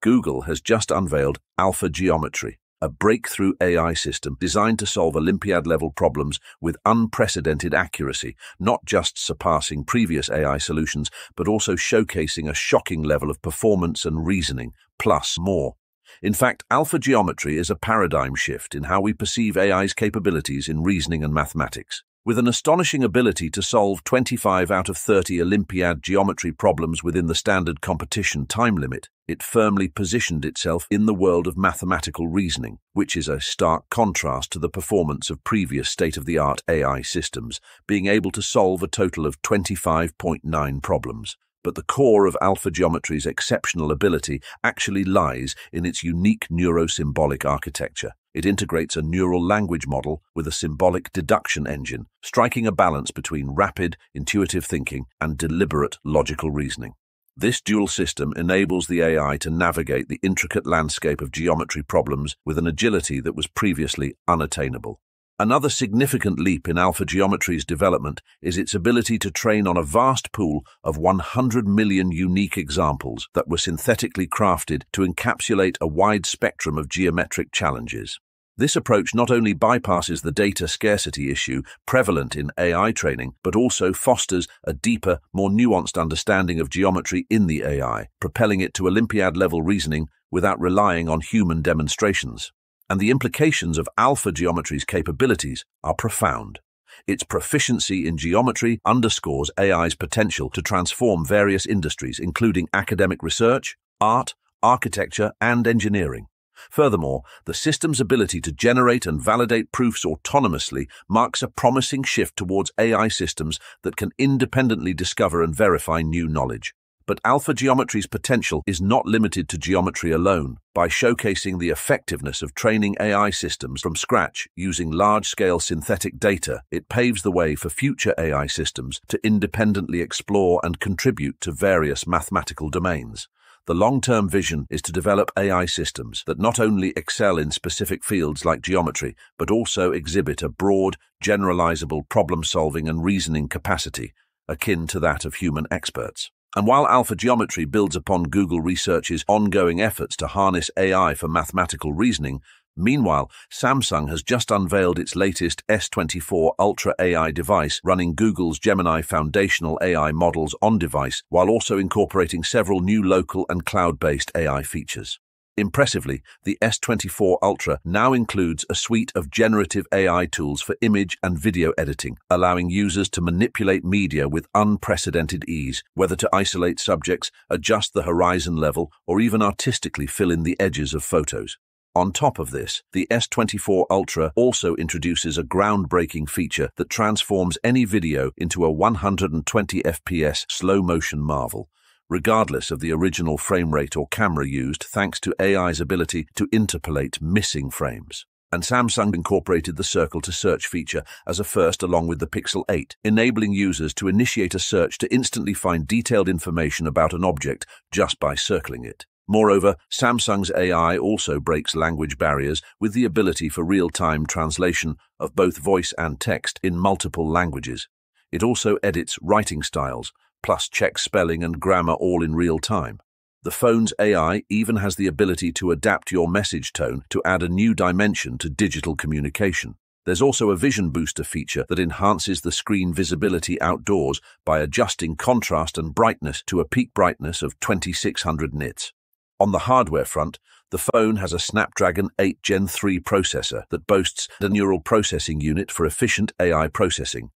Google has just unveiled AlphaGeometry, a breakthrough AI system designed to solve Olympiad-level problems with unprecedented accuracy, not just surpassing previous AI solutions, but also showcasing a shocking level of performance and reasoning, plus more. In fact, AlphaGeometry is a paradigm shift in how we perceive AI's capabilities in reasoning and mathematics. With an astonishing ability to solve 25 out of 30 Olympiad geometry problems within the standard competition time limit, it firmly positioned itself in the world of mathematical reasoning, which is a stark contrast to the performance of previous state-of-the-art AI systems, being able to solve a total of 25.9 problems. But the core of AlphaGeometry's exceptional ability actually lies in its unique neurosymbolic architecture. It integrates a neural language model with a symbolic deduction engine, striking a balance between rapid, intuitive thinking and deliberate logical reasoning. This dual system enables the AI to navigate the intricate landscape of geometry problems with an agility that was previously unattainable. Another significant leap in AlphaGeometry's development is its ability to train on a vast pool of 100 million unique examples that were synthetically crafted to encapsulate a wide spectrum of geometric challenges. This approach not only bypasses the data scarcity issue prevalent in AI training, but also fosters a deeper, more nuanced understanding of geometry in the AI, propelling it to Olympiad-level reasoning without relying on human demonstrations. And the implications of AlphaGeometry's capabilities are profound. Its proficiency in geometry underscores AI's potential to transform various industries, including academic research, art, architecture, and engineering. Furthermore, the system's ability to generate and validate proofs autonomously marks a promising shift towards AI systems that can independently discover and verify new knowledge. But AlphaGeometry's potential is not limited to geometry alone. By showcasing the effectiveness of training AI systems from scratch using large-scale synthetic data, it paves the way for future AI systems to independently explore and contribute to various mathematical domains. The long-term vision is to develop AI systems that not only excel in specific fields like geometry, but also exhibit a broad, generalizable problem-solving and reasoning capacity, akin to that of human experts. And while AlphaGeometry builds upon Google Research's ongoing efforts to harness AI for mathematical reasoning, meanwhile, Samsung has just unveiled its latest S24 Ultra AI device running Google's Gemini foundational AI models on device, while also incorporating several new local and cloud-based AI features. Impressively, the S24 Ultra now includes a suite of generative AI tools for image and video editing, allowing users to manipulate media with unprecedented ease, whether to isolate subjects, adjust the horizon level, or even artistically fill in the edges of photos. On top of this, the S24 Ultra also introduces a groundbreaking feature that transforms any video into a 120 FPS slow-motion marvel, regardless of the original frame rate or camera used, thanks to AI's ability to interpolate missing frames. And Samsung incorporated the Circle to Search feature as a first along with the Pixel 8, enabling users to initiate a search to instantly find detailed information about an object just by circling it. Moreover, Samsung's AI also breaks language barriers with the ability for real-time translation of both voice and text in multiple languages. It also edits writing styles, plus checks spelling and grammar all in real time. The phone's AI even has the ability to adapt your message tone to add a new dimension to digital communication. There's also a vision booster feature that enhances the screen visibility outdoors by adjusting contrast and brightness to a peak brightness of 2600 nits. On the hardware front, the phone has a Snapdragon 8 Gen 3 processor that boasts a neural processing unit for efficient AI processing,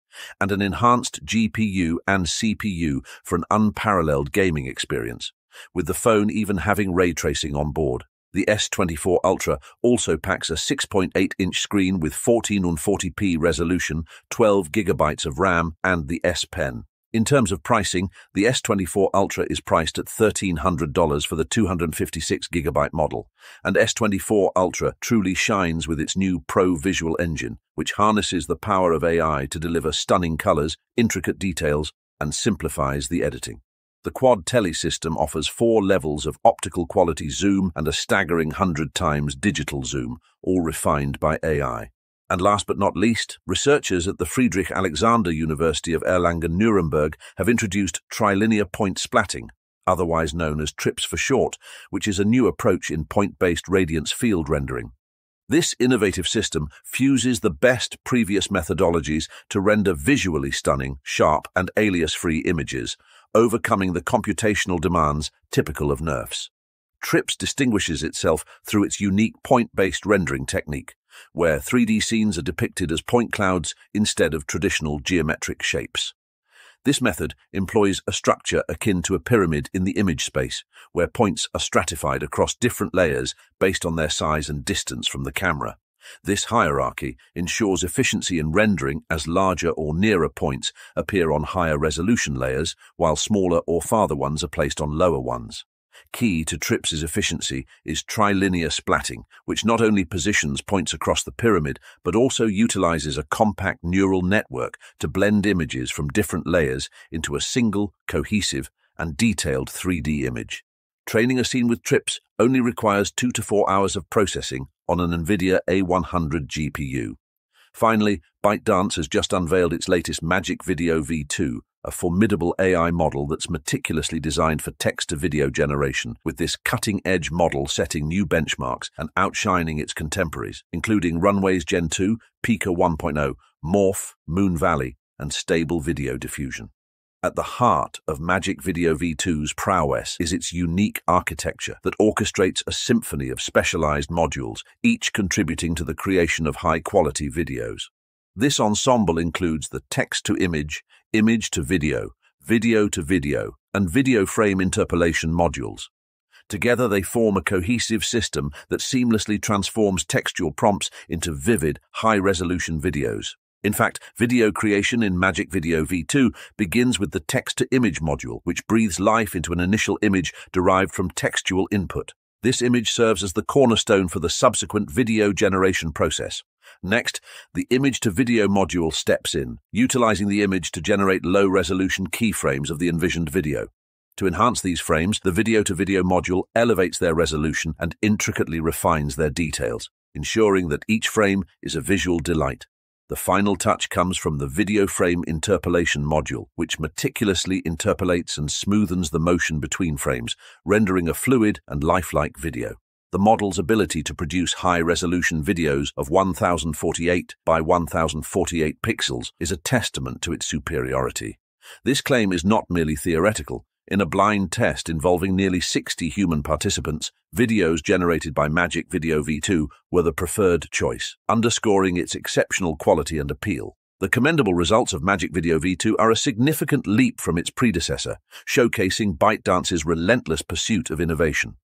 and an enhanced GPU and CPU for an unparalleled gaming experience, with the phone even having ray tracing on board. The S24 Ultra also packs a 6.8-inch screen with 1440p resolution, 12 GB of RAM, and the S Pen. In terms of pricing, the S24 Ultra is priced at $1,300 for the 256GB model, and S24 Ultra truly shines with its new Pro Visual Engine, which harnesses the power of AI to deliver stunning colors, intricate details, and simplifies the editing. The Quad Tele system offers 4 levels of optical quality zoom and a staggering 100 times digital zoom, all refined by AI. And last but not least, researchers at the Friedrich Alexander University of Erlangen-Nuremberg have introduced trilinear point splatting, otherwise known as TRIPS for short, which is a new approach in point-based radiance field rendering. This innovative system fuses the best previous methodologies to render visually stunning, sharp, and alias-free images, overcoming the computational demands typical of NeRFs. TRIPS distinguishes itself through its unique point-based rendering technique, where 3D scenes are depicted as point clouds instead of traditional geometric shapes. This method employs a structure akin to a pyramid in the image space, where points are stratified across different layers based on their size and distance from the camera. This hierarchy ensures efficiency in rendering as larger or nearer points appear on higher resolution layers, while smaller or farther ones are placed on lower ones. Key to TRIPS's efficiency is trilinear splatting, which not only positions points across the pyramid, but also utilizes a compact neural network to blend images from different layers into a single, cohesive, and detailed 3D image. Training a scene with TRIPS only requires 2 to 4 hours of processing on an NVIDIA A100 GPU. Finally, ByteDance has just unveiled its latest Magic Video V2, a formidable AI model that's meticulously designed for text-to-video generation, with this cutting-edge model setting new benchmarks and outshining its contemporaries, including Runway's Gen 2, Pika 1.0, Morph, Moon Valley, and Stable Video Diffusion. At the heart of Magic Video V2's prowess is its unique architecture that orchestrates a symphony of specialized modules, each contributing to the creation of high-quality videos. This ensemble includes the text-to-image, image-to-video, video-to-video, and video frame interpolation modules. Together they form a cohesive system that seamlessly transforms textual prompts into vivid, high-resolution videos. In fact, video creation in Magic Video V2 begins with the text-to-image module, which breathes life into an initial image derived from textual input. This image serves as the cornerstone for the subsequent video generation process. Next, the image-to-video module steps in, utilizing the image to generate low-resolution keyframes of the envisioned video. To enhance these frames, the video-to-video module elevates their resolution and intricately refines their details, ensuring that each frame is a visual delight. The final touch comes from the video frame interpolation module, which meticulously interpolates and smoothens the motion between frames, rendering a fluid and lifelike video. The model's ability to produce high-resolution videos of 1048 by 1048 pixels is a testament to its superiority. This claim is not merely theoretical. In a blind test involving nearly 60 human participants, videos generated by Magic Video V2 were the preferred choice, underscoring its exceptional quality and appeal. The commendable results of Magic Video V2 are a significant leap from its predecessor, showcasing ByteDance's relentless pursuit of innovation.